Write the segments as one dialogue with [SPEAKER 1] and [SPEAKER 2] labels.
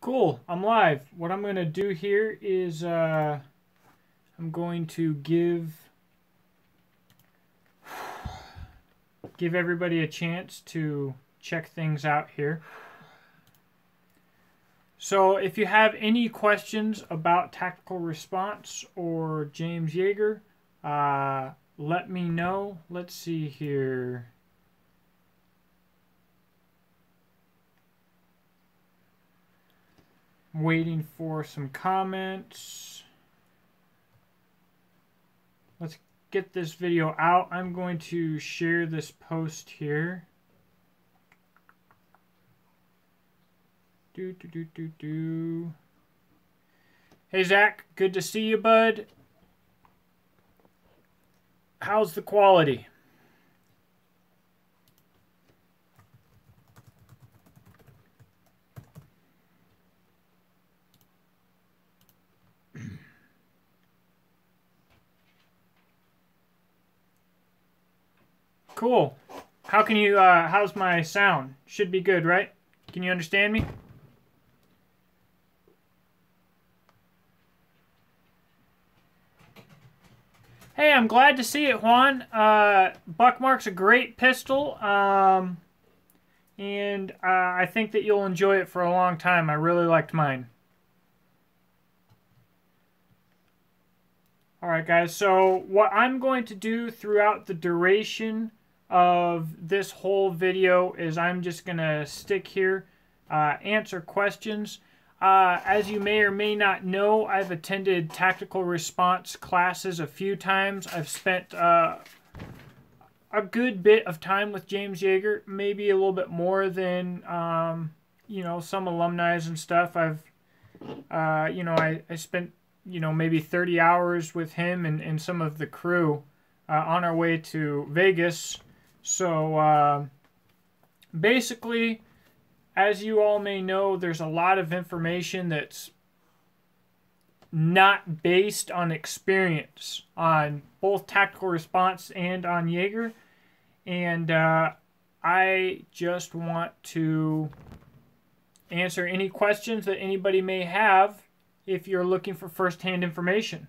[SPEAKER 1] Cool, I'm live. What I'm going to do here is I'm going to give everybody a chance to check things out here. So if you have any questions about tactical response or James Yeager, let me know. Let's see here. I'm waiting for some comments. Let's get this video out. I'm going to share this post here. Hey Zach, good to see you, bud. How's the quality? Cool. How can you, how's my sound? Should be good, right? Can you understand me? Hey, I'm glad to see it, Juan. Buckmark's a great pistol, and I think that you'll enjoy it for a long time. I really liked mine. Alright guys, so what I'm going to do throughout the duration of this whole video is I'm just going to stick here, answer questions. As you may or may not know, I've attended tactical response classes a few times. I've spent a good bit of time with James Yeager, maybe a little bit more than, you know, some alumni and stuff. I've, you know, I spent, you know, maybe 30 hours with him and some of the crew on our way to Vegas. So basically, as you all may know, there's a lot of information that's not based on experience on both tactical response and on Yeager. And I just want to answer any questions that anybody may have if you're looking for first-hand information.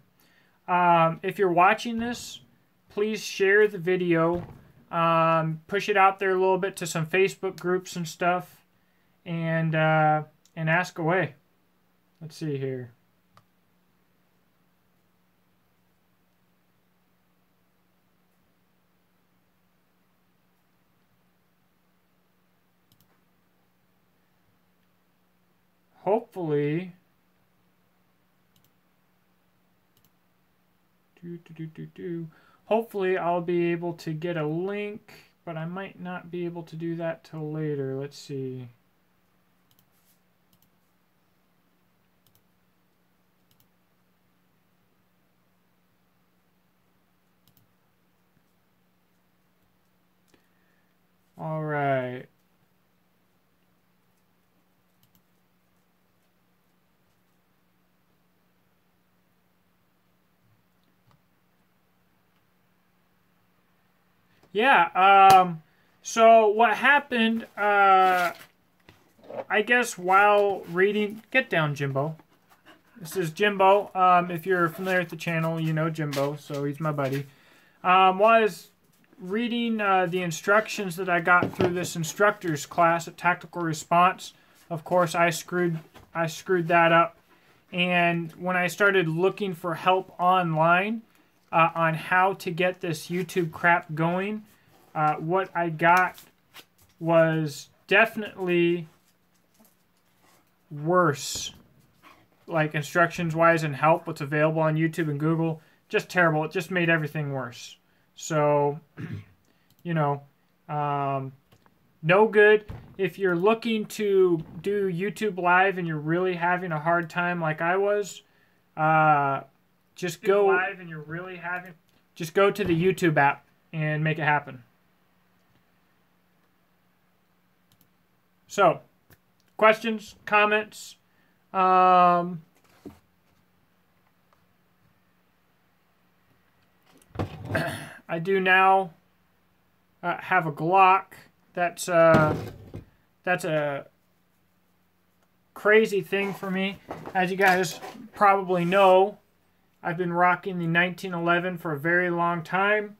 [SPEAKER 1] If you're watching this, please share the video. Push it out there a little bit to some Facebook groups and stuff. And ask away. Let's see here. Hopefully, hopefully I'll be able to get a link, but I might not be able to do that till later. Let's see. All right. Yeah, so what happened, I guess while reading, get down, Jimbo. This is Jimbo. If you're familiar with the channel, you know Jimbo, so he's my buddy. While I was reading the instructions that I got through this instructor's class at Tactical Response, of course, I screwed that up. And when I started looking for help online on how to get this YouTube crap going, what I got was definitely worse. Like instructions-wise and help, what's available on YouTube and Google, just terrible. It just made everything worse. So, you know, no good. If you're looking to do YouTube Live and you're really having a hard time like I was, just go live and you're really having, just go to the YouTube app and make it happen. So, questions, comments? I do now have a Glock. That's a crazy thing for me. As you guys probably know, I've been rocking the 1911 for a very long time.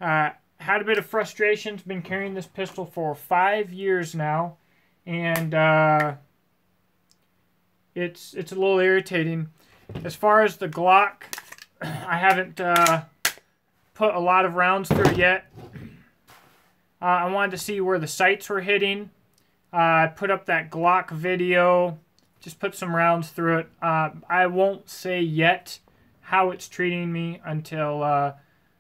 [SPEAKER 1] Had a bit of frustrations, been carrying this pistol for 5 years now, and it's a little irritating. As far as the Glock, I haven't put a lot of rounds through it yet. I wanted to see where the sights were hitting. I put up that Glock video, just put some rounds through it. I won't say yet how it's treating me until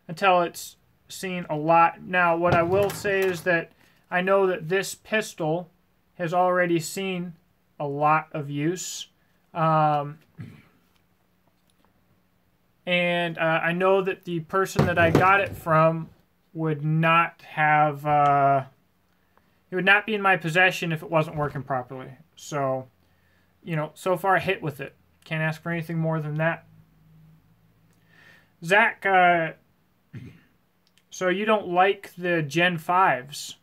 [SPEAKER 1] it's seen a lot. Now, what I will say is that I know that this pistol has already seen a lot of use. And I know that the person that I got it from would not have... it would not be in my possession if it wasn't working properly. So, you know, so far I hit with it. Can't ask for anything more than that. Zach, so you don't like the Gen 5s.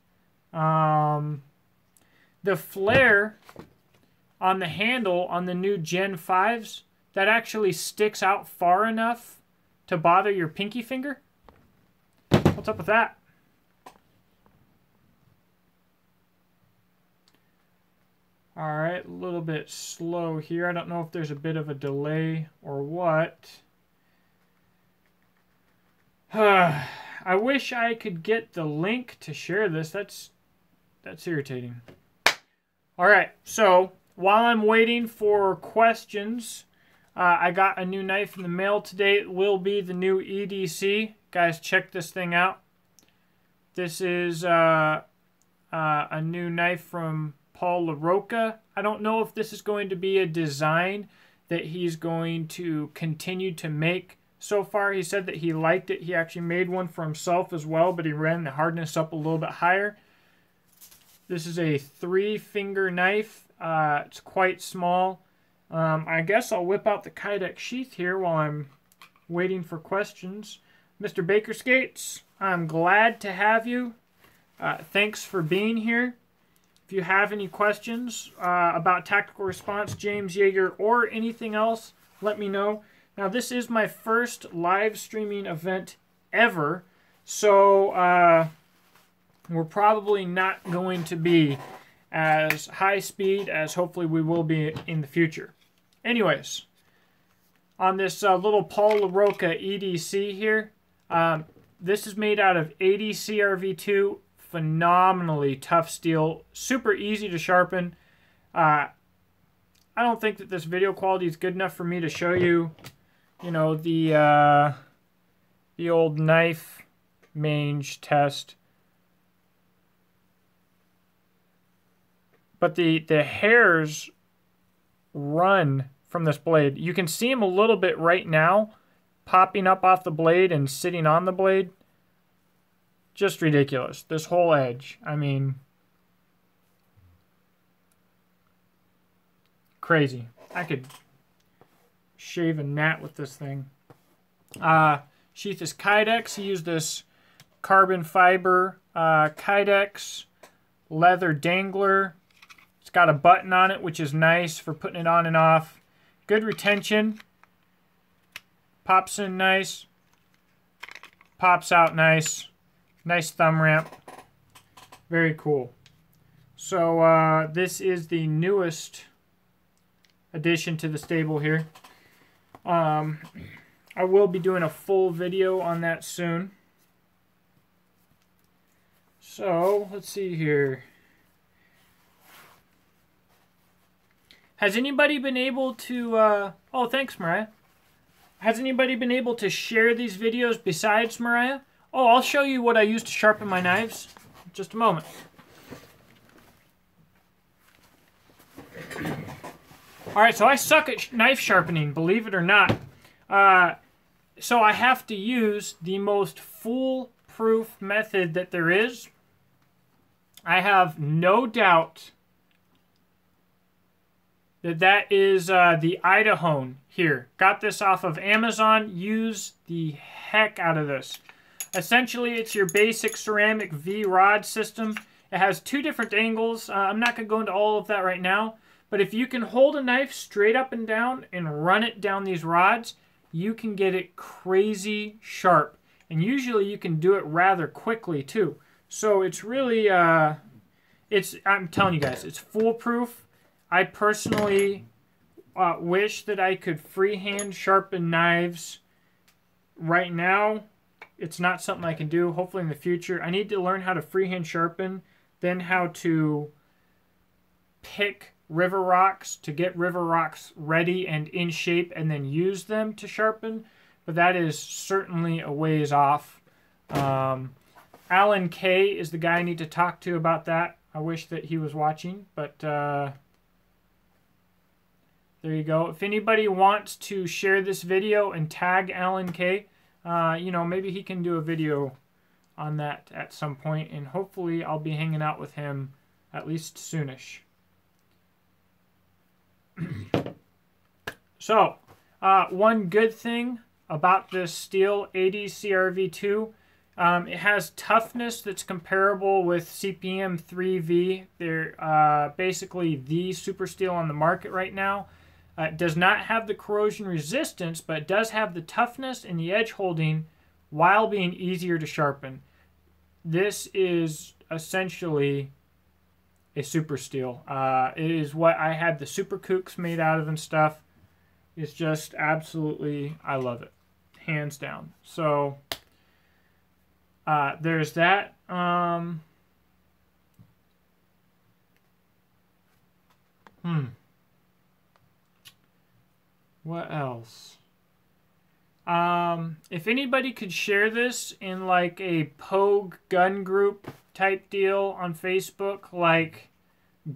[SPEAKER 1] The flare on the handle on the new Gen 5s, that actually sticks out far enough to bother your pinky finger? What's up with that? Alright, a little bit slow here. I don't know if there's a bit of a delay or what. I wish I could get the link to share this. That's irritating. Alright, so while I'm waiting for questions, I got a new knife in the mail today. It will be the new EDC. Guys, check this thing out. This is a new knife from Paul LaRocca. I don't know if this is going to be a design that he's going to continue to make. So far, he said that he liked it. He actually made one for himself as well, but he ran the hardness up a little bit higher. This is a 3-finger knife. It's quite small. I guess I'll whip out the Kydex sheath here while I'm waiting for questions. Mr. Baker Skates, I'm glad to have you. Thanks for being here. If you have any questions about Tactical Response, James Yeager, or anything else, let me know. Now, this is my first live streaming event ever, so we're probably not going to be as high speed as hopefully we will be in the future. Anyways, on this little Paul LaRocca EDC here, this is made out of 80 CRV2, phenomenally tough steel, super easy to sharpen. I don't think that this video quality is good enough for me to show you, you know, the old knife mange test. But the hairs run from this blade. You can see them a little bit right now, popping up off the blade and sitting on the blade. Just ridiculous. This whole edge. I mean, crazy. I could shave a gnat with this thing. Sheath is Kydex. He used this carbon fiber Kydex leather dangler. It's got a button on it, which is nice for putting it on and off. Good retention. Pops in nice. Pops out nice. Nice thumb ramp. Very cool. So this is the newest addition to the stable here. I will be doing a full video on that soon. So let's see here. Has anybody been able to... oh, thanks, Mariah. Has anybody been able to share these videos besides Mariah? Oh, I'll show you what I use to sharpen my knives. Just a moment. Alright, so I suck at knife sharpening, believe it or not. So I have to use the most foolproof method that there is. I have no doubt that is the Idaho here. Got this off of Amazon. Use the heck out of this. Essentially, it's your basic ceramic V-rod system. It has two different angles. I'm not going to go into all of that right now, But if you can hold a knife straight up and down and run it down these rods, you can get it crazy sharp. And usually you can do it rather quickly too. So it's really, I'm telling you guys, it's foolproof. I personally wish that I could freehand sharpen knives. Right now, it's not something I can do. Hopefully in the future. I need to learn how to freehand sharpen, then how to pick river rocks to get river rocks ready and in shape and then use them to sharpen. But that is certainly a ways off. Alan Kay is the guy I need to talk to about that. I wish that he was watching, but there you go. If anybody wants to share this video and tag Alan Kay, you know, maybe he can do a video on that at some point, and hopefully I'll be hanging out with him at least soonish. So, one good thing about this Stihl 80 CRV2, it has toughness that's comparable with CPM 3V. They're basically the super steel on the market right now. It does not have the corrosion resistance, but it does have the toughness and the edge holding while being easier to sharpen. This is essentially a super steel. It is what I had the Super Kooks made out of and stuff. It's just absolutely, I love it. Hands down. So, there's that. What else? If anybody could share this in like a Pogue gun group type deal on Facebook, like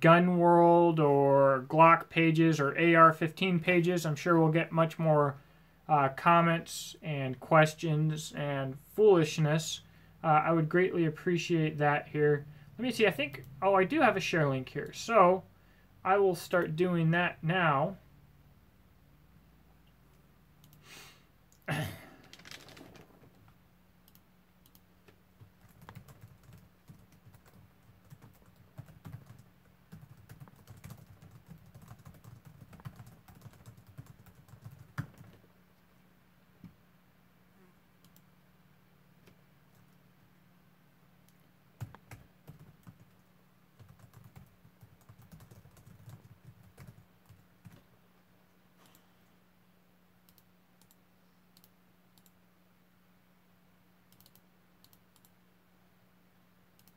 [SPEAKER 1] Gun World or Glock pages or AR-15 pages, I'm sure we'll get much more comments and questions and foolishness. I would greatly appreciate that here. Let me see, I think, oh, I do have a share link here. So I will start doing that now.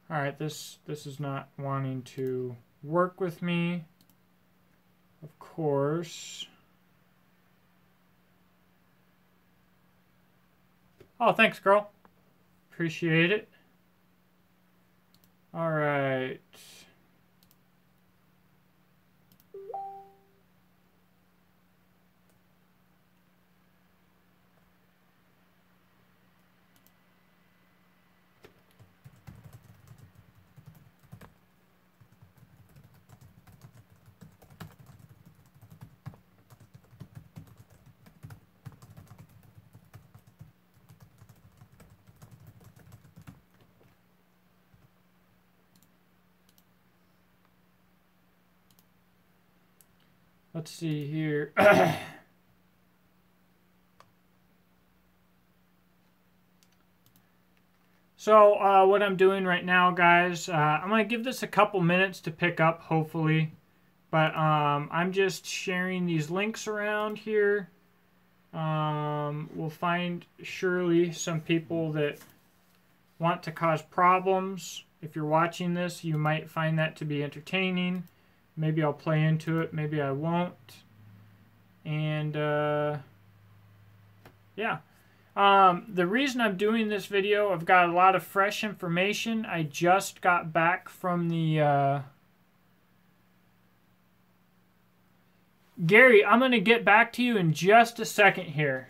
[SPEAKER 1] All right, this is not wanting to work with me, of course. Oh, thanks, girl. Appreciate it. All right. Let's see here. So what I'm doing right now, guys, I'm going to give this a couple minutes to pick up, hopefully. But I'm just sharing these links around here. We'll find surely some people that want to cause problems. If you're watching this, you might find that to be entertaining. Maybe I'll play into it, maybe I won't. And, yeah. The reason I'm doing this video, I've got a lot of fresh information. I just got back from the, Gary, I'm going to get back to you in just a second here.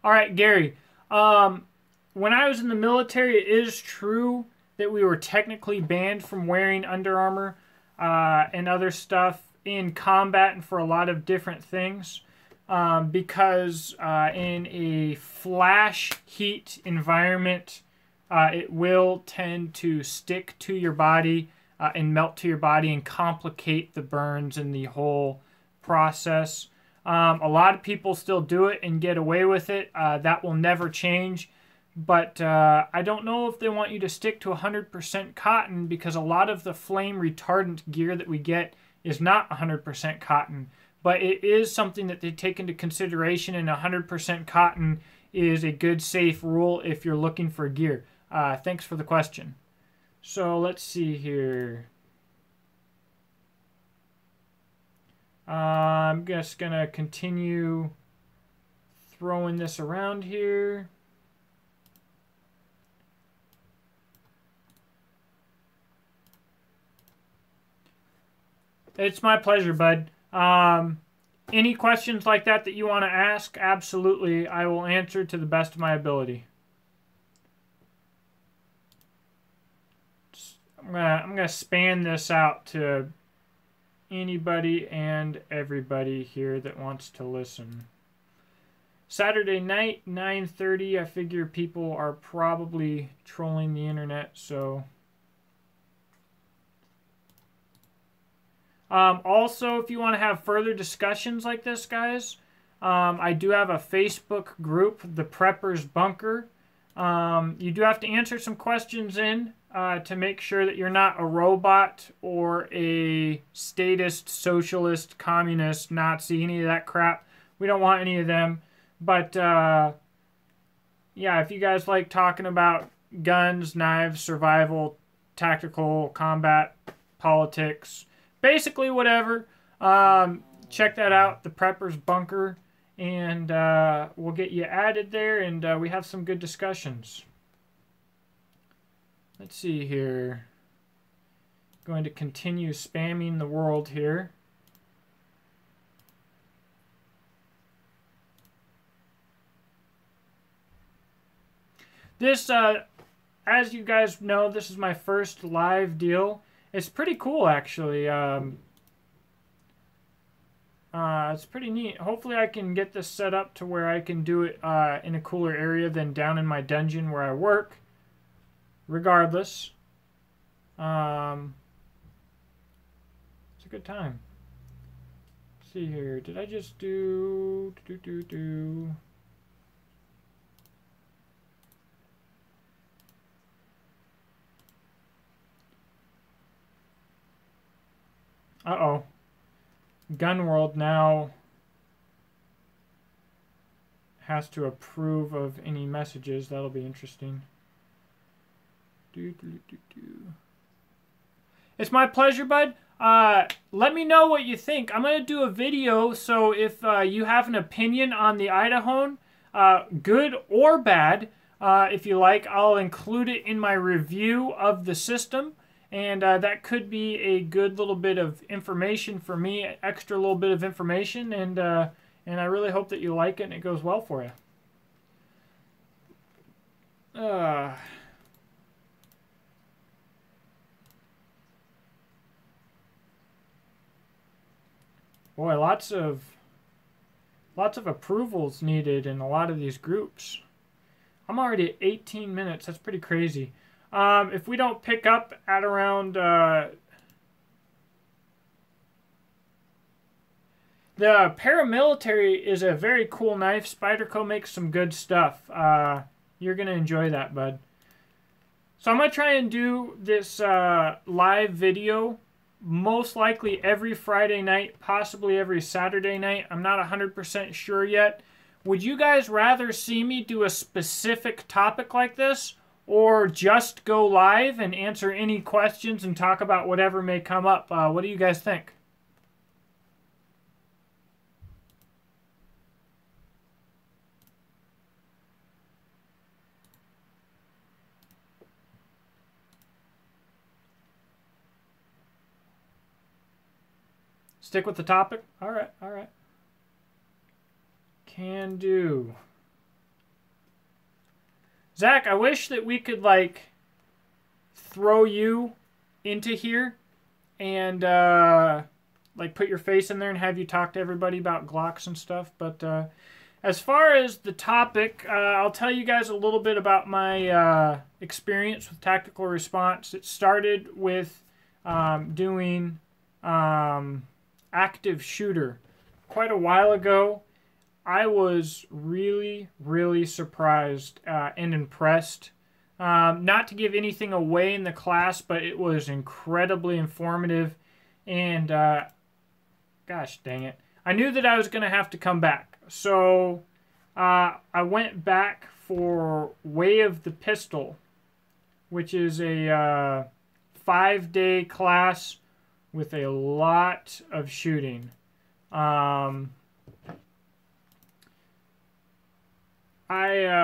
[SPEAKER 1] All right, Gary. When I was in the military, it is true that we were technically banned from wearing Under Armour. and other stuff in combat and for a lot of different things. Because in a flash heat environment, it will tend to stick to your body and melt to your body and complicate the burns and the whole process. A lot of people still do it and get away with it. That will never change. But I don't know if they want you to stick to 100% cotton, because a lot of the flame retardant gear that we get is not 100% cotton. But it is something that they take into consideration, and 100% cotton is a good, safe rule if you're looking for gear. Thanks for the question. So let's see here. I'm just going to continue throwing this around here. It's my pleasure, bud. Any questions like that you want to ask, absolutely, I will answer to the best of my ability. I'm gonna span this out to anybody and everybody here that wants to listen. Saturday night, 9:30. I figure people are probably trolling the internet, so. Also, if you want to have further discussions like this, guys, I do have a Facebook group, The Preppers Bunker. You do have to answer some questions in to make sure that you're not a robot or a statist, socialist, communist, Nazi, any of that crap. We don't want any of them. But, yeah, if you guys like talking about guns, knives, survival, tactical, combat, politics, basically whatever, check that out, The Preppers Bunker, and we'll get you added there, and we have some good discussions. Let's see here. Going to continue spamming the world here. This, as you guys know, this is my first live deal. It's pretty cool, actually. It's pretty neat. Hopefully I can get this set up to where I can do it in a cooler area than down in my dungeon where I work. Regardless. It's a good time. Let's see here. Did I just do... Uh-oh. Gun World now has to approve of any messages. That'll be interesting. It's my pleasure, bud. Let me know what you think. I'm going to do a video, so if you have an opinion on the Idahoan, good or bad, if you like, I'll include it in my review of the system. And that could be a good little bit of information for me, extra little bit of information, and I really hope that you like it and it goes well for you. Boy, lots of approvals needed in a lot of these groups. I'm already at 18 minutes. That's pretty crazy. If we don't pick up at around the paramilitary is a very cool knife. Spyderco makes some good stuff. You're going to enjoy that, bud. So I'm going to try and do this live video most likely every Friday night, possibly every Saturday night. I'm not 100% sure yet. Would you guys rather see me do a specific topic like this, or just go live and answer any questions and talk about whatever may come up? What do you guys think? Stick with the topic? All right, all right. Can do. Zach, I wish that we could, like, throw you into here and like put your face in there and have you talk to everybody about Glocks and stuff. But as far as the topic, I'll tell you guys a little bit about my experience with tactical response. It started with doing active shooter quite a while ago. I was really, really surprised and impressed. Not to give anything away in the class, but it was incredibly informative. And gosh dang it, I knew that I was going to have to come back. So I went back for Way of the Pistol, which is a 5-day class with a lot of shooting. I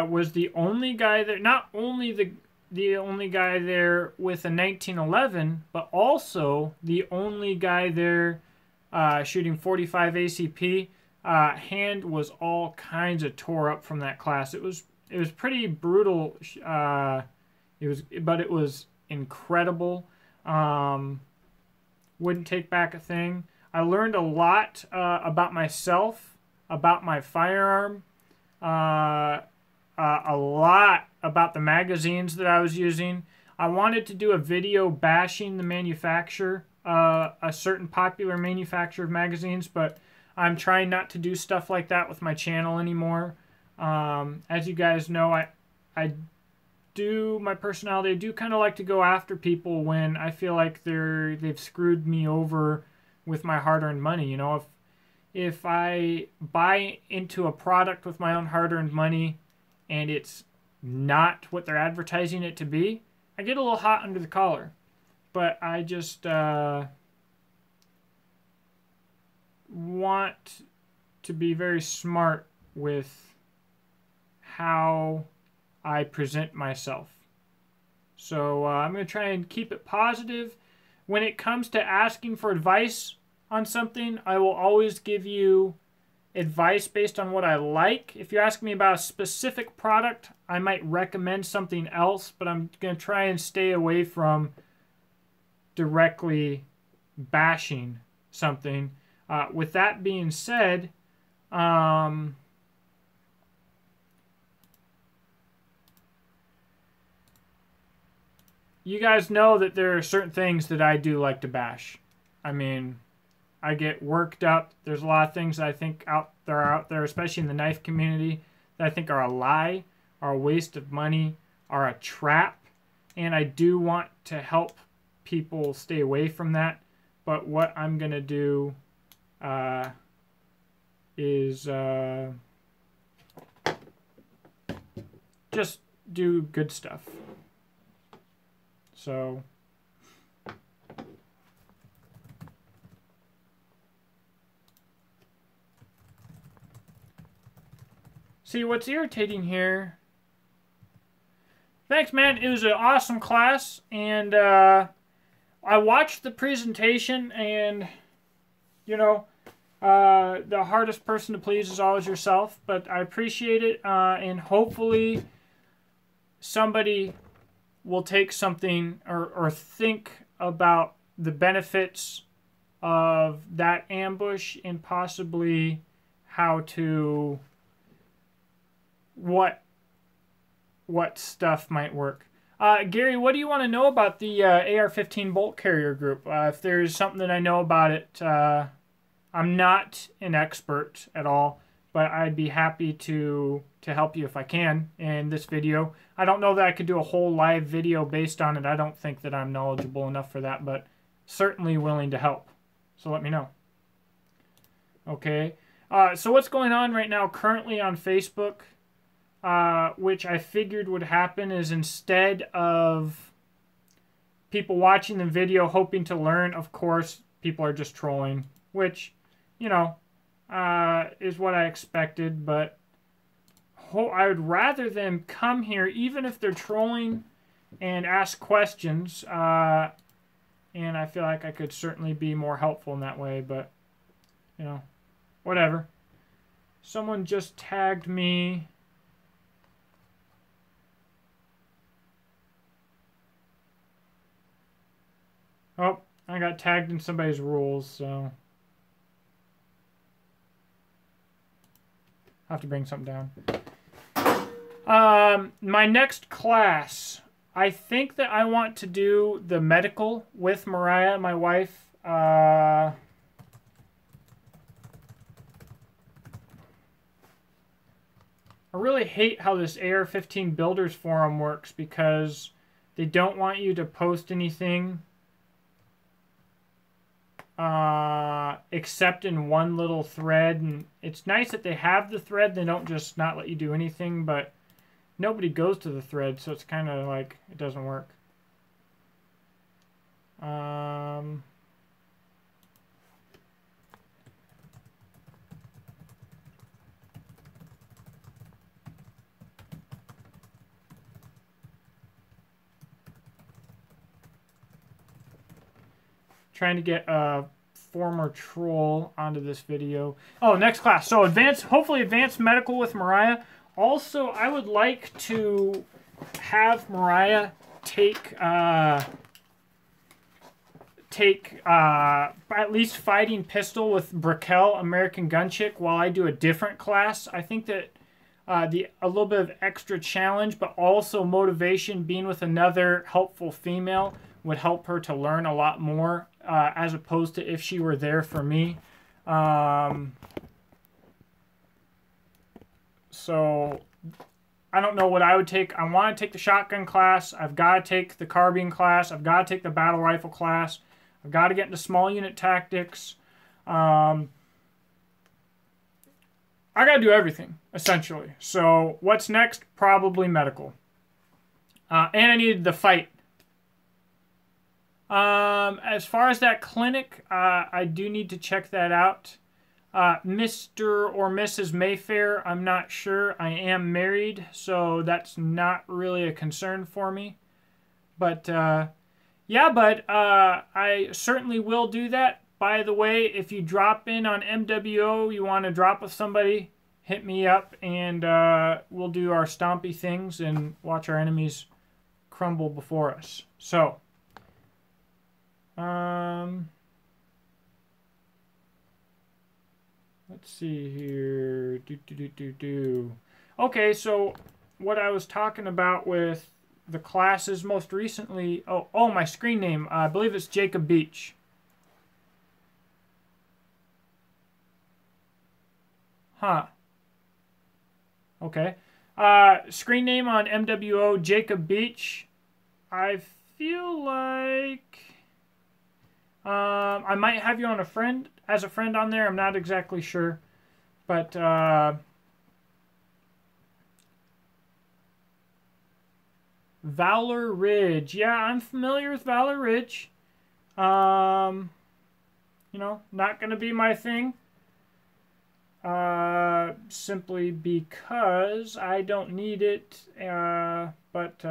[SPEAKER 1] was the only guy there, not only the only guy there with a 1911, but also the only guy there shooting 45 ACP. Hand was all kinds of tore up from that class. It was pretty brutal. But it was incredible. Wouldn't take back a thing. I learned a lot about myself, about my firearm. A lot about the magazines that I was using. I wanted to do a video bashing the manufacturer, a certain popular manufacturer of magazines, but I'm trying not to do stuff like that with my channel anymore. As you guys know, I do, my personality, I do kind of like to go after people when I feel like they've screwed me over with my hard-earned money. You know, if I buy into a product with my own hard-earned money and it's not what they're advertising it to be, I get a little hot under the collar. But I just want to be very smart with how I present myself. So I'm going to try and keep it positive. When it comes to asking for advice on something, I will always give you advice based on what I like. If you ask me about a specific product, I might recommend something else, but I'm going to try and stay away from directly bashing something. With that being said, you guys know that there are certain things that I do like to bash. I mean, I get worked up. There's a lot of things that I think out there, especially in the knife community, that I think are a lie, are a waste of money, are a trap. And I do want to help people stay away from that. But what I'm going to do is just do good stuff. So see, what's irritating here... Thanks, man. It was an awesome class, and I watched the presentation, and, you know, the hardest person to please is always yourself, but I appreciate it, and hopefully somebody will take something or think about the benefits of that ambush and possibly how to... what stuff might work. Gary, what do you want to know about the AR-15 bolt carrier group? If there's something that I know about it, I'm not an expert at all, but I'd be happy to help you if I can in this video. I don't know that I could do a whole live video based on it. I don't think that I'm knowledgeable enough for that, but certainly willing to help. So let me know. Okay. So what's going on right now currently on Facebook, which I figured would happen, is instead of people watching the video hoping to learn, of course, people are just trolling, which, you know, is what I expected, but I would rather them come here, even if they're trolling, and ask questions, and I feel like I could certainly be more helpful in that way, but, you know, whatever. Someone just tagged me. Oh, I got tagged in somebody's rules, so I'll have to bring something down. My next class, I think that I want to do the medical with Mariah, my wife. I really hate how this AR-15 Builders Forum works because they don't want you to post anything except in one little thread. And it's nice that they have the thread. They don't just not let you do anything, but nobody goes to the thread, so it's kind of like it doesn't work. Trying to get a former troll onto this video. Oh, next class. So hopefully advanced medical with Mariah. Also, I would like to have Mariah take at least fighting pistol with Brickell, American Gun Chick, while I do a different class. I think that a little bit of extra challenge, but also motivation, being with another helpful female would help her to learn a lot more, as opposed to if she were there for me. So I don't know what I would take. I want to take the shotgun class. I've got to take the carbine class. I've got to take the battle rifle class. I've got to get into small unit tactics. I got to do everything, essentially. So what's next? Probably medical. And I needed the fight. As far as that clinic, I do need to check that out. Mr. or Mrs. Mayfair, I'm not sure. I am married, so that's not really a concern for me. But, yeah, but I certainly will do that. By the way, if you drop in on MWO, you want to drop with somebody, hit me up, and we'll do our stompy things and watch our enemies crumble before us. So, let's see here. Okay, so what I was talking about with the classes most recently. Oh, my screen name. I believe it's Jacob Beach. Huh. Okay. Screen name on MWO, Jacob Beach. I feel like I might have you on as a friend on there. I'm not exactly sure. But Valor Ridge. Yeah, I'm familiar with Valor Ridge. You know, not going to be my thing. Simply because I don't need it. But,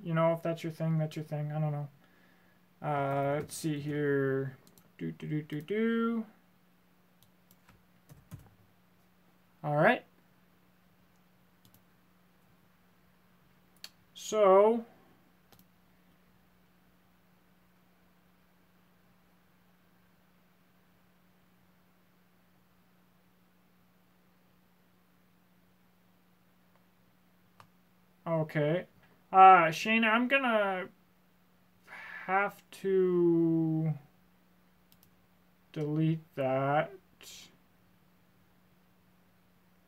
[SPEAKER 1] you know, if that's your thing, that's your thing. I don't know. Let's see here. All right. So, okay. Shayna, I'm gonna have to delete that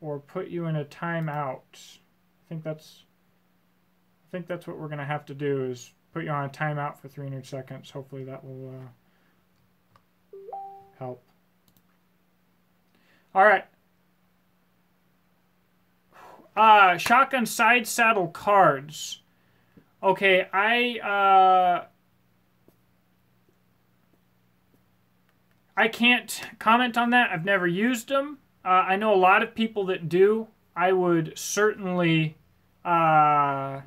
[SPEAKER 1] or put you in a timeout. I think that's what we're gonna have to do, is put you on a timeout for 300 seconds. Hopefully that will help. All right. Shotgun side saddle cards. Okay, I can't comment on that. I've never used them. I know a lot of people that do. I would certainly, I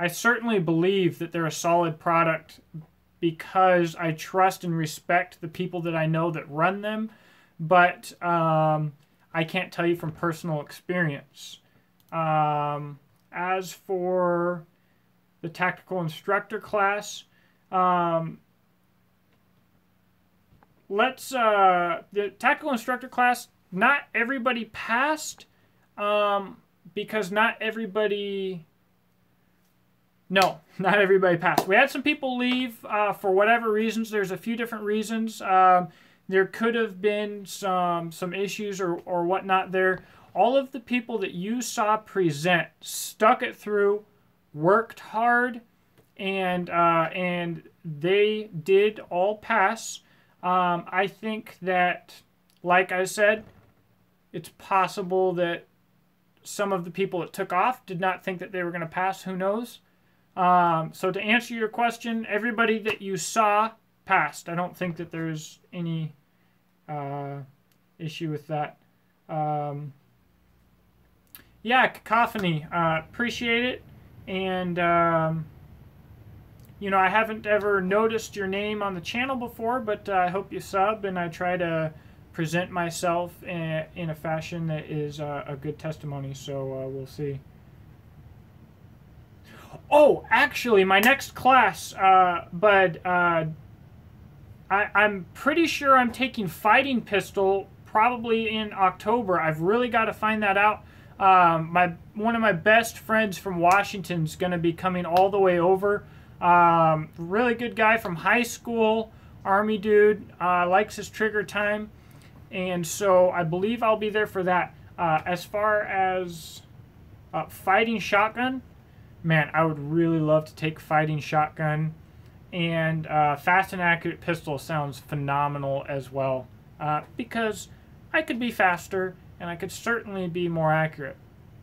[SPEAKER 1] certainly believe that they're a solid product because I trust and respect the people that I know that run them. But I can't tell you from personal experience. As for the tactical instructor class, let's the tactical instructor class. Not everybody passed, because not everybody. No, not everybody passed. We had some people leave for whatever reasons. There's a few different reasons. There could have been some issues or whatnot there. All of the people that you saw present stuck it through, worked hard, and they did all pass. I think that, like I said, it's possible that some of the people that took off did not think that they were going to pass. Who knows? So to answer your question, everybody that you saw passed. I don't think that there's any issue with that. Yeah, Cacophony, appreciate it. And, you know, I haven't ever noticed your name on the channel before, but I hope you sub, and I try to present myself in a fashion that is a good testimony, so we'll see. Oh, actually, my next class, Bud, I'm pretty sure I'm taking Fighting Pistol probably in October. I've really got to find that out. One of my best friends from Washington is going to be coming all the way over. Really good guy from high school, Army dude, likes his trigger time. And so I believe I'll be there for that. As far as fighting shotgun, man, I would really love to take fighting shotgun. And fast and accurate pistol sounds phenomenal as well. Because I could be faster, and I could certainly be more accurate.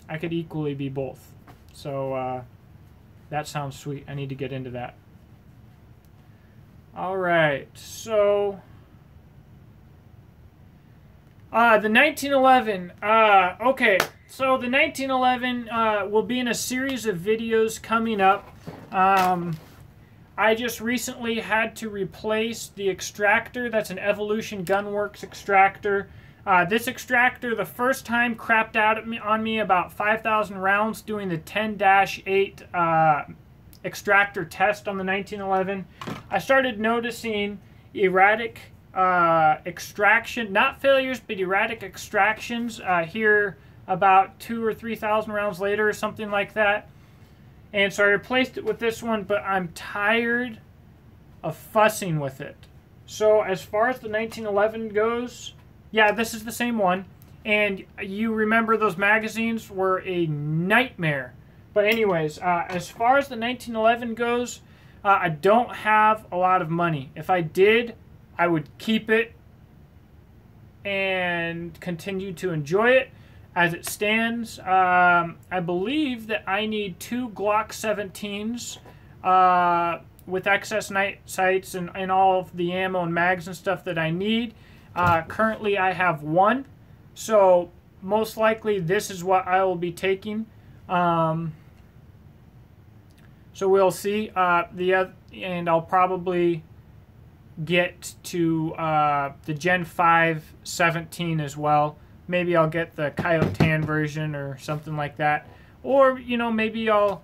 [SPEAKER 1] I could equally be both. So that sounds sweet. I need to get into that. All right, so the 1911. Okay, so the 1911 will be in a series of videos coming up. I just recently had to replace the extractor. That's an Evolution Gunworks extractor. This extractor, the first time, crapped out on me about 5,000 rounds doing the 10-8 extractor test on the 1911. I started noticing erratic extraction, not failures, but erratic extractions here about 2,000 or 3,000 rounds later or something like that. And so I replaced it with this one, but I'm tired of fussing with it. So as far as the 1911 goes, yeah, this is the same one. And you remember those magazines were a nightmare. But anyways, as far as the 1911 goes, I don't have a lot of money. If I did, I would keep it and continue to enjoy it. As it stands, I believe that I need 2 Glock 17s with excess night sights and all of the ammo and mags and stuff that I need. Currently, I have 1, so most likely this is what I will be taking. So we'll see. And I'll probably get to the Gen 5 17 as well. Maybe I'll get the Coyote Tan version or something like that. Or, you know, maybe I'll,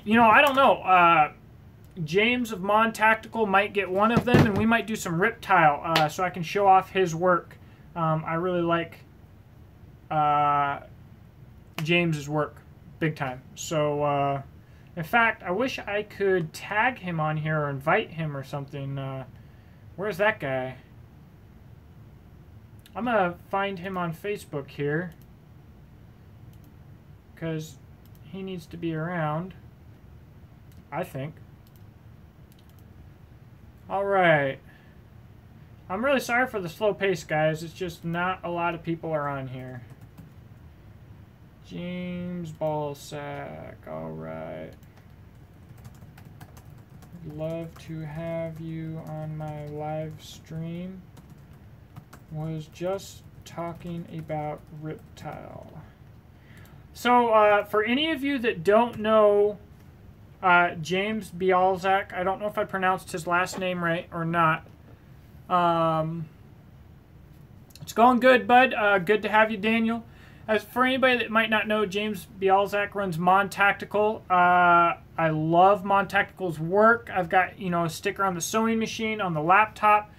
[SPEAKER 1] you know, I don't know. James of Mon Tactical might get one of them, and we might do some Riptile so I can show off his work. I really like James's work big time. So, in fact, I wish I could tag him on here or invite him or something. Where's that guy? I'm going to find him on Facebook here, because he needs to be around, I think. Alright. I'm really sorry for the slow pace, guys. It's just not a lot of people are on here. James Ballsack. Alright. I'd love to have you on my live stream. Was just talking about Riptile. So, for any of you that don't know James Bialzak, I don't know if I pronounced his last name right or not. It's going good, bud. Good to have you, Daniel. As for anybody that might not know, James Bialzak runs Mon Tactical. I love Mon Tactical's work. I've got, you know, a sticker on the sewing machine, on the laptop.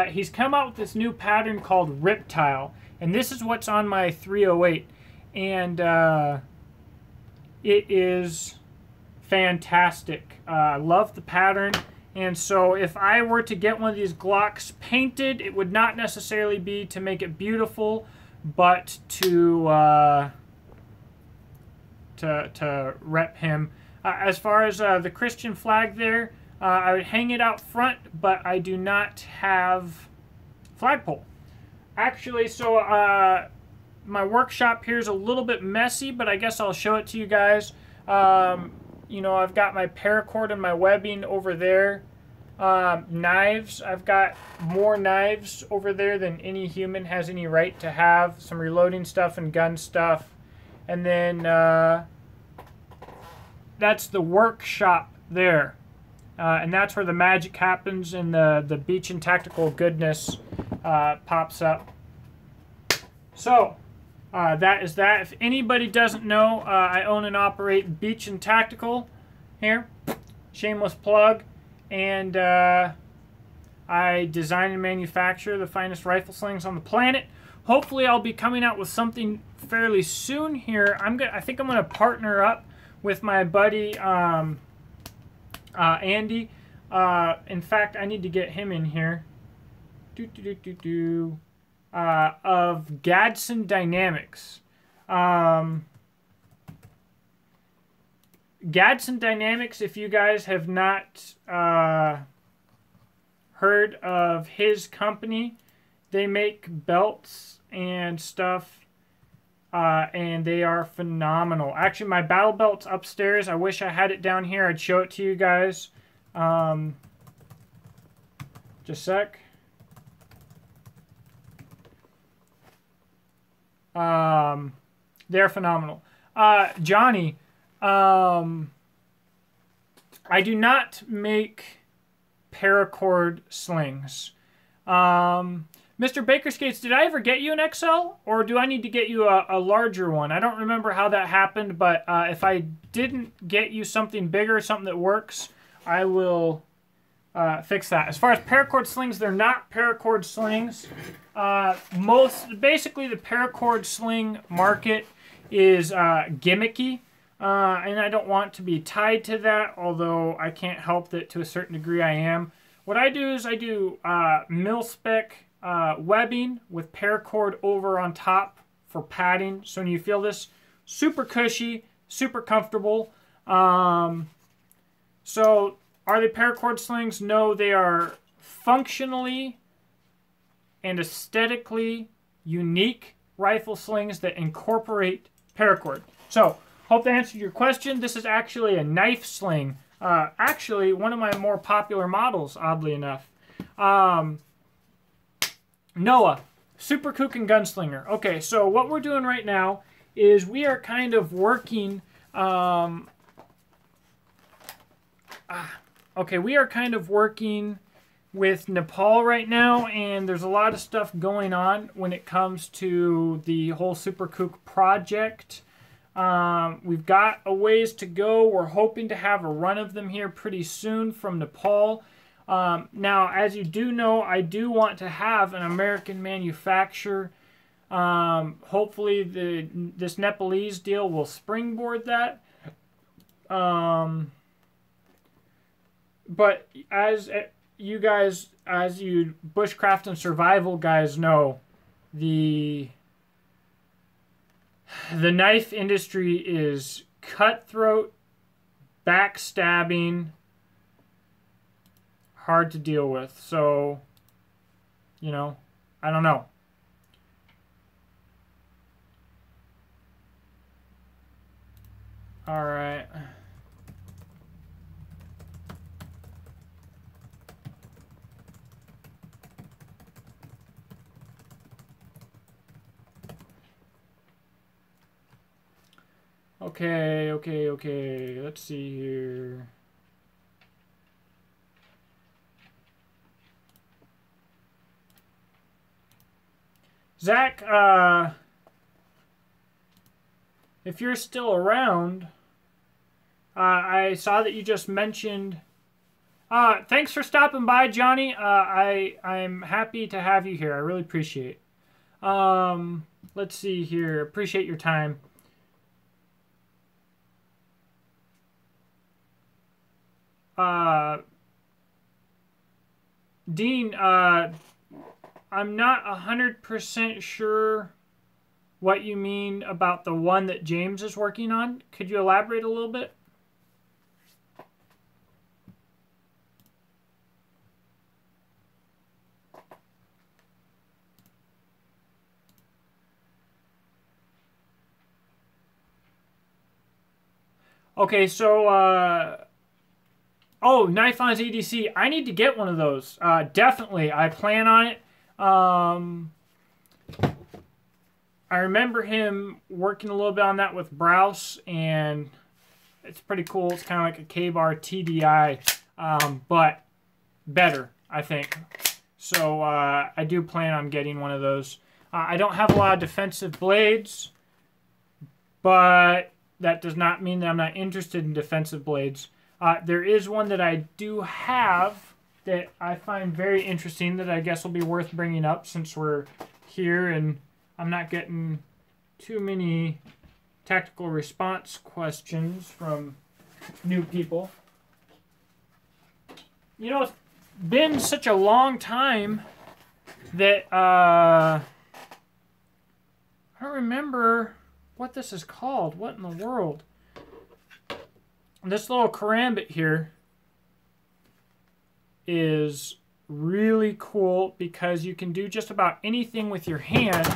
[SPEAKER 1] He's come out with this new pattern called Riptile, and this is what's on my 308, and it is fantastic. I love the pattern, and so if I were to get one of these Glocks painted, it would not necessarily be to make it beautiful, but to rep him. As far as the Christian flag there, I would hang it out front, but I do not have flagpole. Actually, so my workshop here is a little bit messy, but I guess I'll show it to you guys. You know, I've got my paracord and my webbing over there. Knives, I've got more knives over there than any human has any right to have. Some reloading stuff and gun stuff. And then that's the workshop there. And that's where the magic happens and the beach and tactical goodness pops up. So, that is that. If anybody doesn't know, I own and operate Beach and Tactical here. Shameless plug. And I design and manufacture the finest rifle slings on the planet. Hopefully I'll be coming out with something fairly soon here. I think I'm going to partner up with my buddy Andy. In fact, I need to get him in here. Of Gadsden Dynamics. Gadsden Dynamics, if you guys have not heard of his company, they make belts and stuff, and they are phenomenal. Actually, my battle belt's upstairs. I wish I had it down here. I'd show it to you guys. Just a sec. They're phenomenal. Johnny, I do not make paracord slings. Mr. Bakerskates, did I ever get you an XL? Or do I need to get you a larger one? I don't remember how that happened, but if I didn't get you something bigger, something that works, I will fix that. As far as paracord slings, they're not paracord slings. Basically the paracord sling market is gimmicky. And I don't want to be tied to that, although I can't help that to a certain degree I am. What I do is I do mil-spec webbing with paracord over on top for padding. So when you feel this, super cushy, super comfortable. So are they paracord slings? No, they are functionally and aesthetically unique rifle slings that incorporate paracord. So, hope that answered your question. This is actually a knife sling. Actually, one of my more popular models, oddly enough. Noah, Super Kook and Gunslinger. Okay, so what we're doing right now is we are kind of working... we are kind of working with Nepal right now, and there's a lot of stuff going on when it comes to the whole Super Kook project. We've got a ways to go. We're hoping to have a run of them here pretty soon from Nepal. Now, as you do know, I do want to have an American manufacturer. Hopefully this Nepalese deal will springboard that. But as you guys, as you bushcraft and survival guys know, the knife industry is cutthroat, backstabbing, hard to deal with. So, you know, I don't know. All right. Okay. Let's see here. Zach, if you're still around, I saw that you just mentioned... Thanks for stopping by, Johnny. I'm happy to have you here. I really appreciate it. Let's see here. Appreciate your time. Dean, I'm not 100% sure what you mean about the one that James is working on. Could you elaborate a little bit? Okay, so, oh, Knifeon's EDC. I need to get one of those. Definitely. I plan on it. I remember him working a little bit on that with Browse, and it's pretty cool. It's kind of like a K-Bar TDI, but better, I think. So I do plan on getting one of those. I don't have a lot of defensive blades, but that does not mean that I'm not interested in defensive blades. There is one that I do have that I find very interesting that I guess will be worth bringing up since we're here and I'm not getting too many tactical response questions from new people. You know, it's been such a long time that I don't remember what this is called. What in the world? This little karambit here is really cool because you can do just about anything with your hand,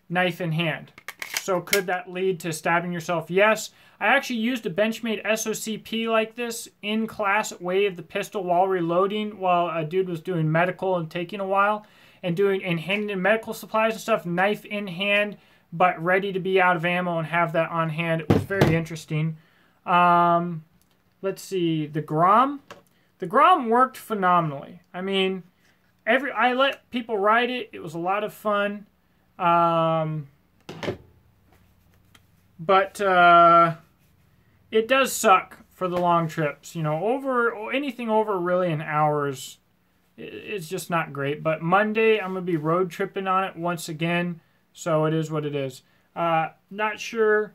[SPEAKER 1] knife in hand. So could that lead to stabbing yourself? Yes. I actually used a Benchmade SOCP like this in class at Wave the pistol while reloading while a dude was doing medical and taking a while and handing in medical supplies and stuff, knife in hand, but ready to be out of ammo and have that on hand. It was very interesting. Let's see, the Grom. The Grom worked phenomenally. I mean, I let people ride it. It was a lot of fun. But it does suck for the long trips. You know, anything over really an hour's, it's just not great. But Monday, I'm going to be road tripping on it once again. So it is what it is. Not sure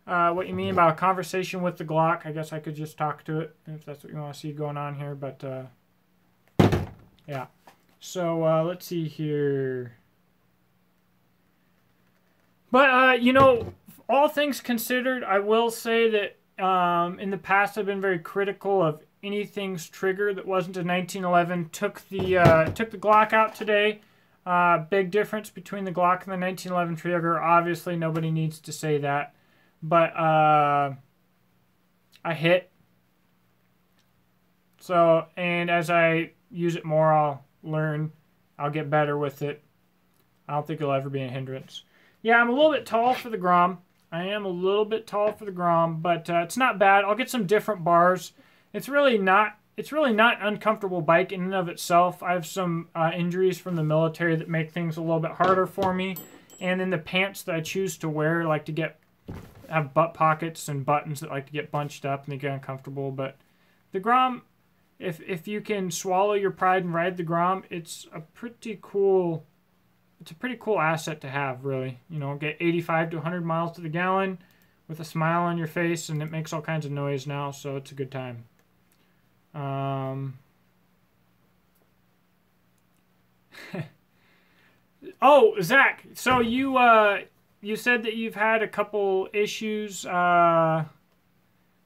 [SPEAKER 1] what you mean about a conversation with the Glock. I guess I could just talk to it if that's what you want to see going on here. But yeah. So let's see here. But, you know, all things considered, I will say that in the past I've been very critical of anything's trigger that wasn't a 1911. Took the Glock out today. Big difference between the Glock and the 1911 trigger. Obviously, nobody needs to say that. But I hit. So, and as I use it more, I'll learn. I'll get better with it. I don't think it'll ever be a hindrance. Yeah, I'm a little bit tall for the Grom. I am a little bit tall for the Grom, but it's not bad. I'll get some different bars. It's really not an uncomfortable bike in and of itself. I have some injuries from the military that make things a little bit harder for me. And then the pants that I choose to wear like to have butt pockets and buttons that like to get bunched up and they get uncomfortable. But the Grom, if you can swallow your pride and ride the Grom, it's a pretty cool asset to have, really. You know, get 85 to 100 miles to the gallon with a smile on your face, and it makes all kinds of noise now, so it's a good time. Oh, Zach, so you said that you've had a couple issues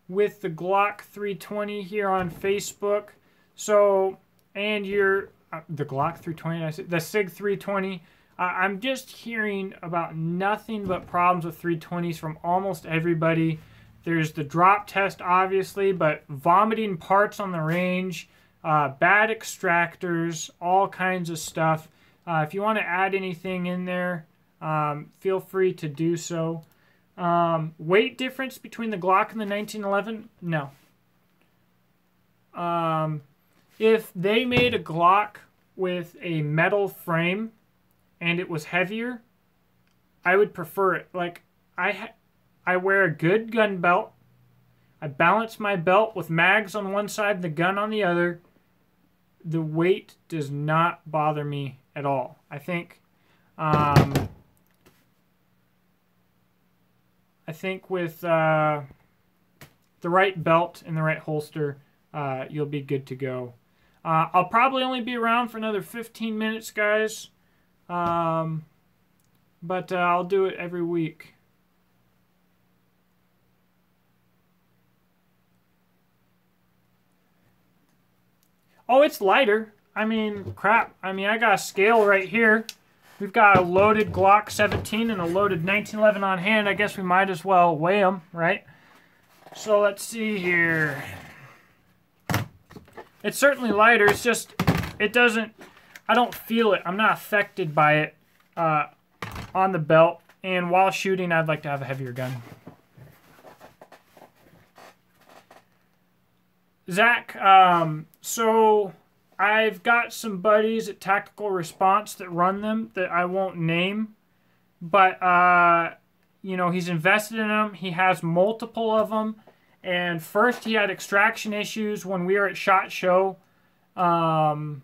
[SPEAKER 1] with the Glock 320 here on Facebook. So, and the Glock 320, the SIG 320. I'm just hearing about nothing but problems with 320s from almost everybody. There's the drop test, obviously, but vomiting parts on the range, bad extractors, all kinds of stuff. If you want to add anything in there, feel free to do so. Weight difference between the Glock and the 1911? No. If they made a Glock with a metal frame and it was heavier, I would prefer it. Like, I wear a good gun belt. I balance my belt with mags on one side and the gun on the other. The weight does not bother me at all. I think with the right belt and the right holster, you'll be good to go. I'll probably only be around for another 15 minutes, guys. But I'll do it every week. Oh, it's lighter. I mean, crap. I mean, I got a scale right here. We've got a loaded Glock 17 and a loaded 1911 on hand. I guess we might as well weigh them, right? So let's see here. It's certainly lighter. It's just, it doesn't, I don't feel it. I'm not affected by it on the belt. And while shooting, I'd like to have a heavier gun. Zach, so I've got some buddies at Tactical Response that run them that I won't name. But, you know, he's invested in them. He has multiple of them. And first he had extraction issues when we were at SHOT Show. And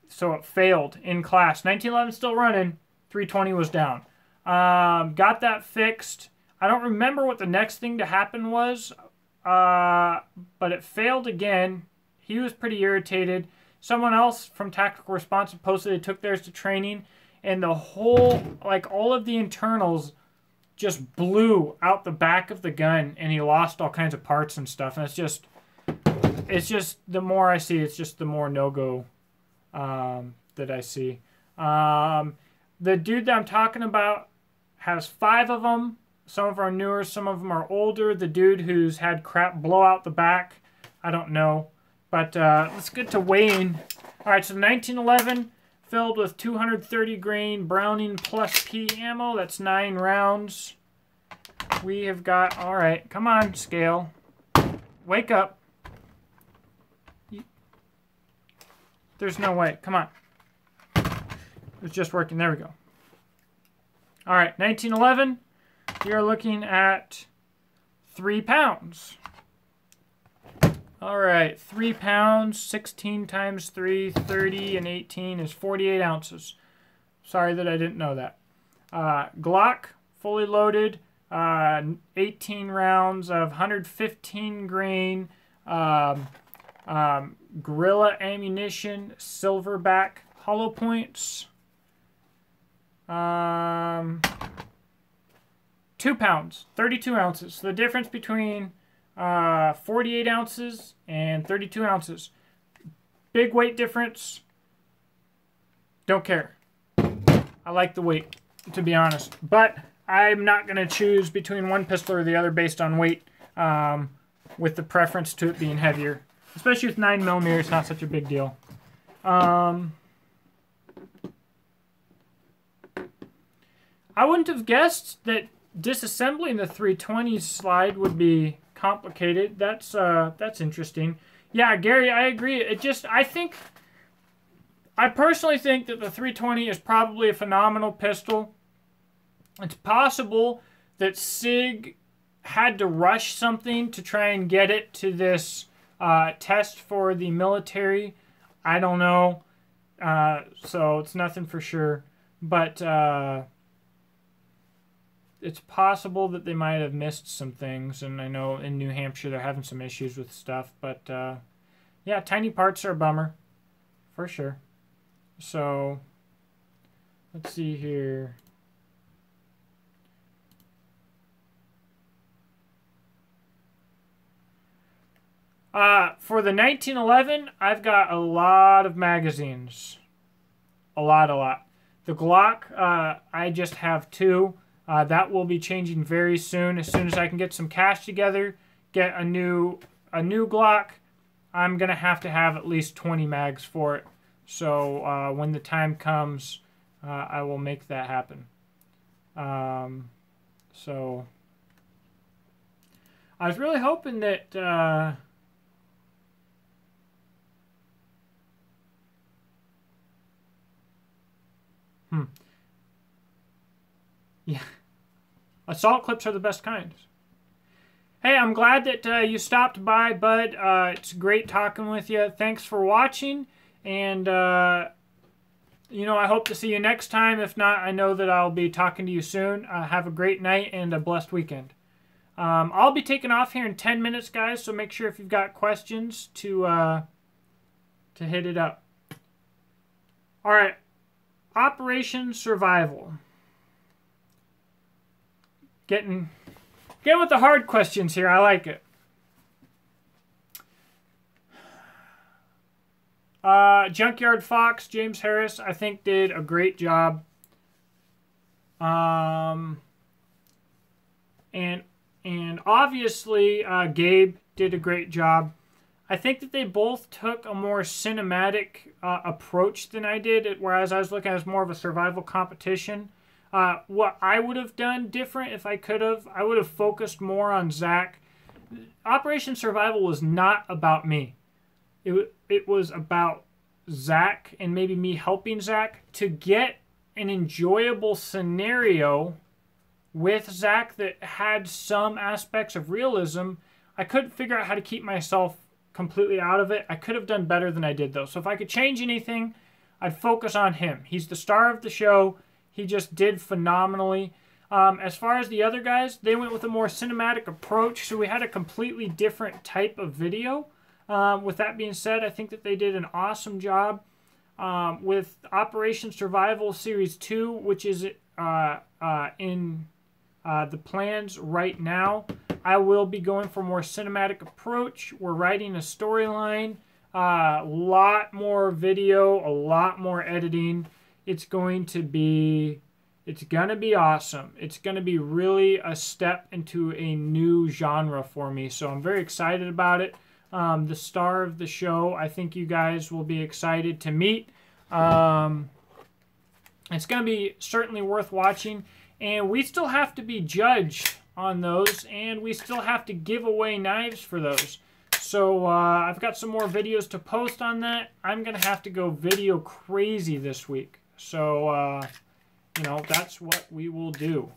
[SPEAKER 1] so it failed in class. 1911 still running. 320 was down. Got that fixed. I don't remember what the next thing to happen was. But it failed again. He was pretty irritated. Someone else from Tactical Response posted they took theirs to training. And the whole, like all of the internals just blew out the back of the gun, and he lost all kinds of parts and stuff. And it's just the more I see, it's just the more no-go that I see. The dude that I'm talking about has 5 of them. Some of them are newer, some of them are older. The dude who's had crap blow out the back, I don't know. But let's get to weighing. All right, so 1911 filled with 230 grain Browning Plus P ammo. That's 9 rounds. We have got, all right, come on, scale. Wake up. There's no way. Come on. It's just working. There we go. All right, 1911. You're looking at 3 pounds. All right, 3 pounds, 16 times 3, 30, and 18 is 48 ounces. Sorry that I didn't know that. Glock, fully loaded, 18 rounds of 115 grain, Gorilla ammunition, silverback hollow points. 2 pounds, 32 ounces. So the difference between 48 ounces and 32 ounces. Big weight difference. Don't care. I like the weight, to be honest. But I'm not going to choose between one pistol or the other based on weight, with the preference to it being heavier. Especially with 9mm, it's not such a big deal. I wouldn't have guessed that disassembling the 320 slide would be complicated. That's interesting. Yeah, Gary, I agree. I personally think that the 320 is probably a phenomenal pistol. It's possible that SIG had to rush something to try and get it to this test for the military. I don't know. So it's nothing for sure. But it's possible that they might have missed some things. And I know in New Hampshire they're having some issues with stuff. But yeah, tiny parts are a bummer. For sure. So let's see here. For the 1911, I've got a lot of magazines. A lot. The Glock, I just have 2. That will be changing very soon. As soon as I can get some cash together, get a new Glock, I'm going to have at least 20 mags for it. So when the time comes, I will make that happen. So I was really hoping that... Yeah. Assault clips are the best kind. Hey, I'm glad that you stopped by, bud. It's great talking with you. Thanks for watching, and I hope to see you next time. If not, I know that I'll be talking to you soon. Have a great night and a blessed weekend. I'll be taking off here in 10 minutes, guys, so make sure if you've got questions to hit it up. All right, Operation Survival. Getting with the hard questions here. I like it. Junkyard Fox, James Harris, I think did a great job. And obviously Gabe did a great job. I think that they both took a more cinematic approach than I did, whereas I was looking at it as more of a survival competition. What I would have done different if I could have, I would have focused more on Zach. Operation Survival was not about me. It was about Zach and maybe me helping Zach to get an enjoyable scenario with Zach that had some aspects of realism. I couldn't figure out how to keep myself completely out of it. I could have done better than I did, though. So if I could change anything, I'd focus on him. He's the star of the show. He just did phenomenally. As far as the other guys, they went with a more cinematic approach, so we had a completely different type of video. With that being said, I think that they did an awesome job. With Operation Survival Series 2, which is in the plans right now, I will be going for a more cinematic approach. We're writing a storyline, a lot more video, a lot more editing. It's going to be awesome. It's going to be really a step into a new genre for me. So I'm very excited about it. The star of the show, I think you guys will be excited to meet. It's going to be certainly worth watching. And we still have to be judged on those, and we still have to give away knives for those. So I've got some more videos to post on that. I'm going to have to go video crazy this week. So, that's what we will do.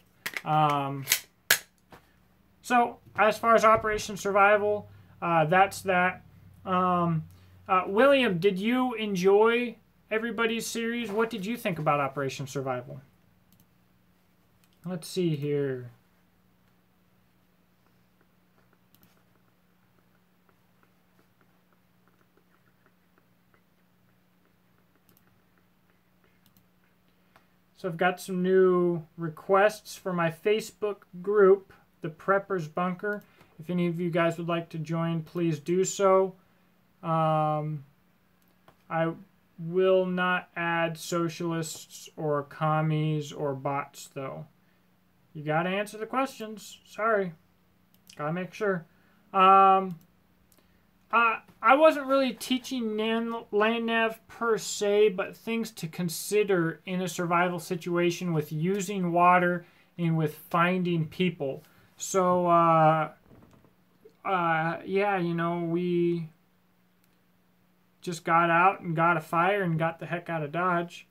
[SPEAKER 1] So, as far as Operation Survival, that's that. William, did you enjoy everybody's series? What did you think about Operation Survival? Let's see here. So I've got some new requests for my Facebook group, The Prepper's Bunker. If any of you guys would like to join, please do so. I will not add socialists or commies or bots, though. You got to answer the questions. Sorry. Got to make sure. I wasn't really teaching land nav per se, but things to consider in a survival situation with using water and with finding people. So, yeah, we just got out and got a fire and got the heck out of Dodge.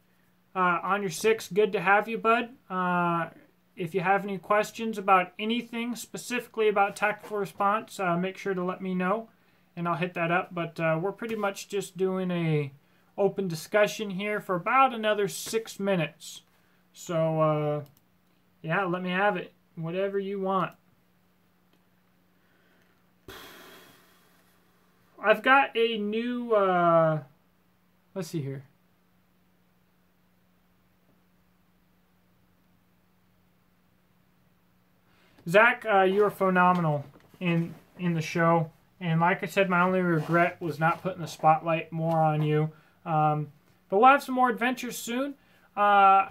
[SPEAKER 1] On your 6, good to have you, bud. If you have any questions about anything, specifically about tactical response, make sure to let me know, and I'll hit that up. But we're pretty much just doing a open discussion here for about another 6 minutes. So, yeah, let me have it. Whatever you want. I've got a new, let's see here. Zach, you are phenomenal in the show. And like I said, my only regret was not putting the spotlight more on you. But we'll have some more adventures soon. I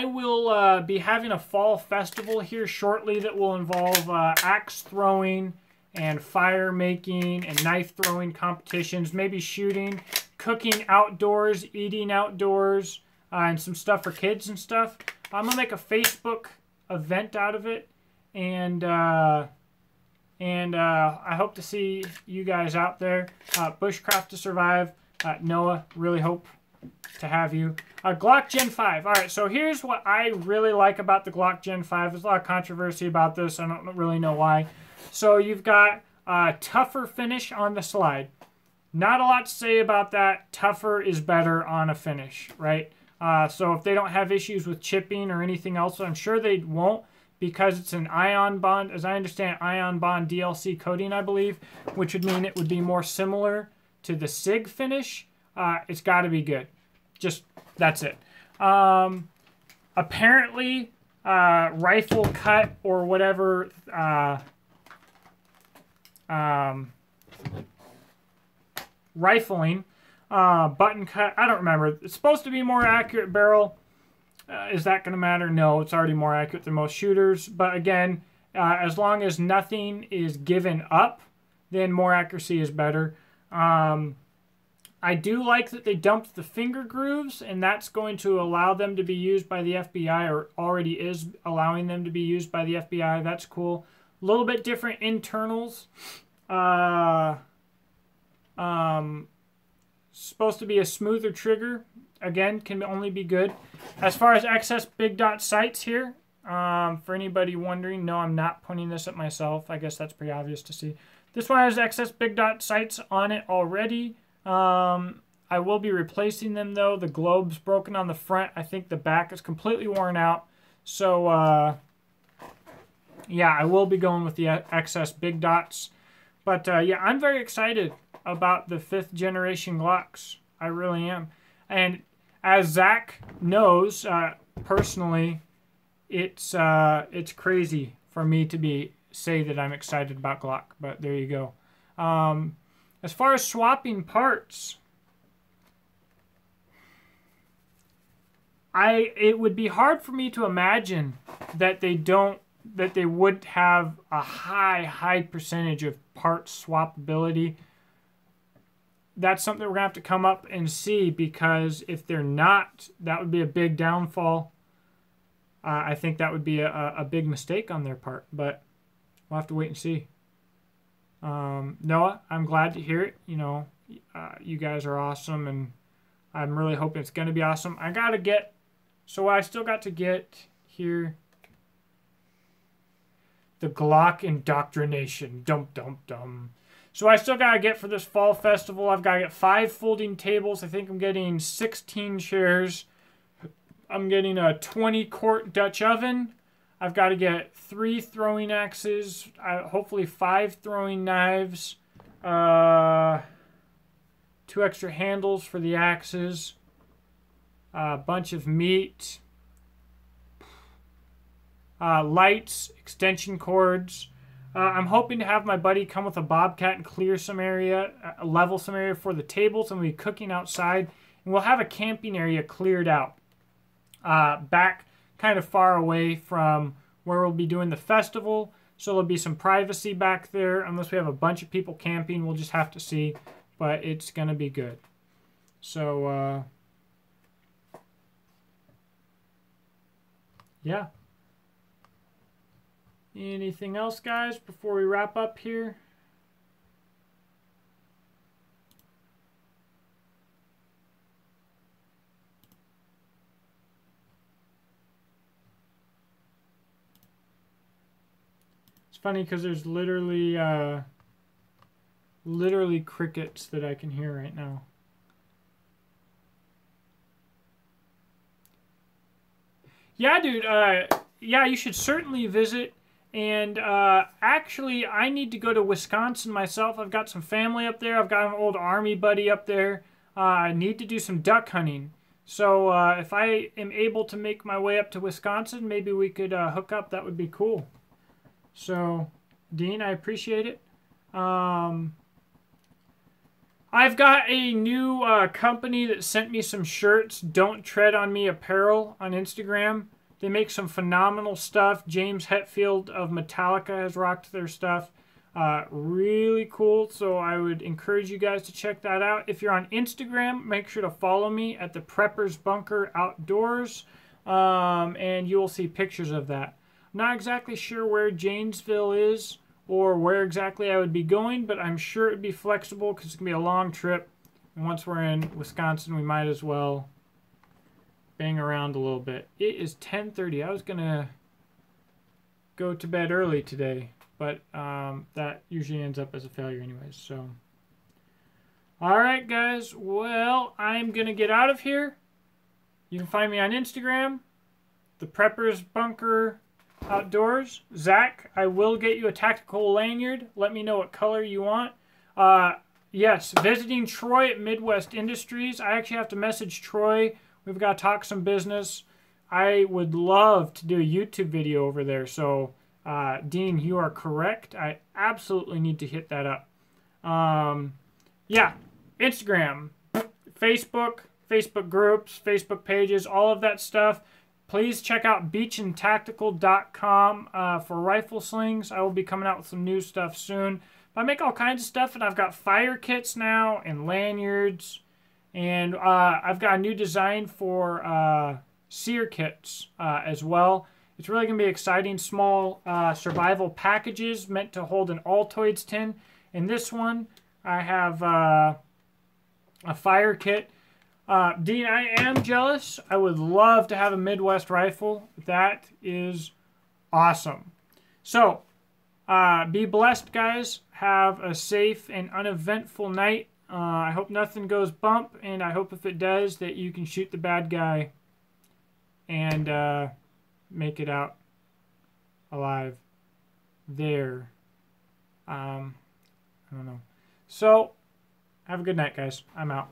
[SPEAKER 1] will be having a fall festival here shortly that will involve axe throwing and fire making and knife throwing competitions, maybe shooting, cooking outdoors, eating outdoors, and some stuff for kids and stuff. I'm going to make a Facebook event out of it, and I hope to see you guys out there. Bushcraft to Survive. Noah, really hope to have you. Glock Gen 5. All right, so here's what I really like about the Glock Gen 5. There's a lot of controversy about this. I don't really know why. So you've got a tougher finish on the slide. Not a lot to say about that. Tougher is better on a finish, right? So if they don't have issues with chipping or anything else, I'm sure they won't, because it's an ion bond, as I understand, ion bond DLC coating, I believe, which would mean it would be more similar to the SIG finish. It's got to be good. Just, that's it. Apparently, rifle cut or whatever, rifling, button cut, I don't remember. It's supposed to be more accurate barrel. Is that going to matter? No, it's already more accurate than most shooters. But again, as long as nothing is given up, then more accuracy is better. I do like that they dumped the finger grooves, and that's going to allow them to be used by the FBI, or already is allowing them to be used by the FBI. That's cool. A little bit different internals. Supposed to be a smoother trigger. Again, can only be good. As far as XS big dot sights here, for anybody wondering, no, I'm not pointing this at myself. I guess that's pretty obvious to see. This one has XS big dot sights on it already. I will be replacing them though. The globe's broken on the front. I think the back is completely worn out. So, yeah, I will be going with the XS big dots. But, yeah, I'm very excited about the 5th generation Glocks. I really am. And as Zach knows, personally, it's crazy for me to say that I'm excited about Glock. But there you go. As far as swapping parts, it would be hard for me to imagine that they would have a high percentage of part swappability. That's something we're going to have to come up and see, because if they're not, that would be a big downfall. I think that would be a big mistake on their part, but we'll have to wait and see. Noah, I'm glad to hear it. You know, you guys are awesome, and I'm really hoping it's going to be awesome. So I still got to get here the Glock Indoctrination. Dum, dum, dum. So I still got to get for this fall festival, I've got to get 5 folding tables. I think I'm getting 16 chairs. I'm getting a 20-quart Dutch oven. I've got to get 3 throwing axes, hopefully 5 throwing knives, 2 extra handles for the axes, a bunch of meat, lights, extension cords. I'm hoping to have my buddy come with a bobcat and clear some area, level some area for the tables, and we'll be cooking outside. And we'll have a camping area cleared out back kind of far away from where we'll be doing the festival. So there'll be some privacy back there. Unless we have a bunch of people camping, we'll just have to see. But it's going to be good. So, yeah. Anything else, guys, before we wrap up here? It's funny because there's literally crickets that I can hear right now. Yeah, dude. Yeah, you should certainly visit. And actually, I need to go to Wisconsin myself. I've got some family up there. I've got an old Army buddy up there. I need to do some duck hunting. So if I am able to make my way up to Wisconsin, maybe we could hook up. That would be cool. So, Dean, I appreciate it. I've got a new company that sent me some shirts, Don't Tread on Me Apparel, on Instagram. They make some phenomenal stuff. James Hetfield of Metallica has rocked their stuff. Really cool. So I would encourage you guys to check that out. If you're on Instagram, make sure to follow me at the Preppers Bunker Outdoors. And you will see pictures of that. I'm not exactly sure where Janesville is or where exactly I would be going, but I'm sure it would be flexible because it's going to be a long trip. And once we're in Wisconsin, we might as well bang around a little bit. It is 10:30. I was going to go to bed early today, but that usually ends up as a failure anyways. So, all right, guys. Well, I'm going to get out of here. You can find me on Instagram, The Preppers Bunker Outdoors. Zach, I will get you a tactical lanyard. Let me know what color you want. Yes, visiting Troy at Midwest Industries. I actually have to message Troy. We've got to talk some business. I would love to do a YouTube video over there. So, Dean, you are correct. I absolutely need to hit that up. Yeah, Instagram, Facebook groups, Facebook pages, all of that stuff. Please check out beachandtactical.com for rifle slings. I will be coming out with some new stuff soon. But I make all kinds of stuff, and I've got fire kits now and lanyards. And I've got a new design for sear kits as well. It's really going to be exciting. Small survival packages meant to hold an Altoids tin. In this one, I have a fire kit. Dean, I am jealous. I would love to have a Midwest rifle. That is awesome. So, be blessed, guys. Have a safe and uneventful night. I hope nothing goes bump, and I hope if it does that you can shoot the bad guy and make it out alive there. I don't know. So, have a good night, guys. I'm out.